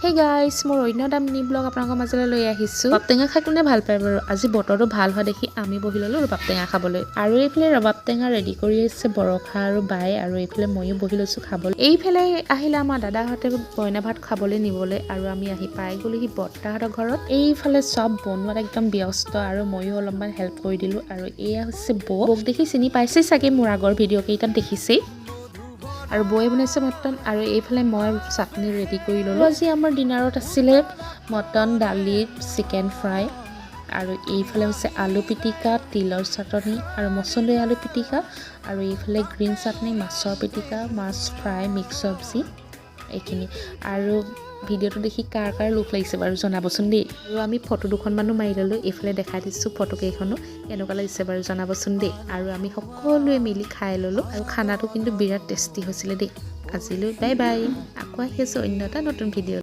Hey guys, মোৰ অন্য এটা মিনি ব্লগ আপোনালোকৰ মাজলৈ লৈ আহিছোঁ। ৰবাব টেঙা খাই কোনে ভাল পায় বাৰু? আজি বতৰটো ভাল হোৱা দেখি আমি বহি ল'লোঁ ৰবাব টেঙা খাবলৈ। আৰু এইফালে ৰবাব টেঙা ৰেডি কৰি আছে বৰষা আৰু বায়ে, আৰু এইফালে ময়ো বহি লৈছোঁ খাবলৈ। এইফালে আহিলে আমাৰ দাদাহঁতে বইনা ভাত খাবলৈ নিবলৈ, আৰু আমি আহি পাই গ'লোহি বৰ্তাহঁতৰ ঘৰত। এইফালে চব বনোৱাত একদম ব্যস্ত, আৰু ময়ো অলপমান হেল্প কৰি দিলোঁ। আৰু এয়া হৈছে বৌক দেখি চিনি পাইছেই চাগে, মোৰ আগৰ ভিডিঅ' কেইটাত দেখিছেই। আৰু বৌয়ে বনাইছে মটন, আৰু এইফালে মই চাটনি ৰেডি কৰি ল'লোঁ। আজি আমাৰ ডিনাৰত আছিলে মটন, দালি, চিকেন ফ্ৰাই, আৰু এইফালে হৈছে আলু পিটিকা, তিলৰ চাটনি আৰু মচন্দৰী আলু পিটিকা, আৰু এইফালে গ্ৰীণ চাটনি, মাছৰ পিটিকা, মাছ ফ্ৰাই, মিক্স চব্জি এইখিনি। আৰু ভিডিঅ'টো দেখি কাৰ কাৰ লোভ লাগিছে বাৰু জনাবচোন দেই। আৰু আমি ফটো দুখনমানো মাৰি ল'লোঁ, এইফালে দেখাই দিছোঁ ফটোকেইখনো কেনেকুৱা লাগিছে বাৰু জনাবচোন দেই। আৰু আমি সকলোৱে মিলি খাই ল'লোঁ, আৰু খানাটো কিন্তু বিৰাট টেষ্টি হৈছিলে দেই। আজিলৈ বাই বাই, আকৌ আহি আছোঁ অন্য এটা নতুন ভিডিঅ'।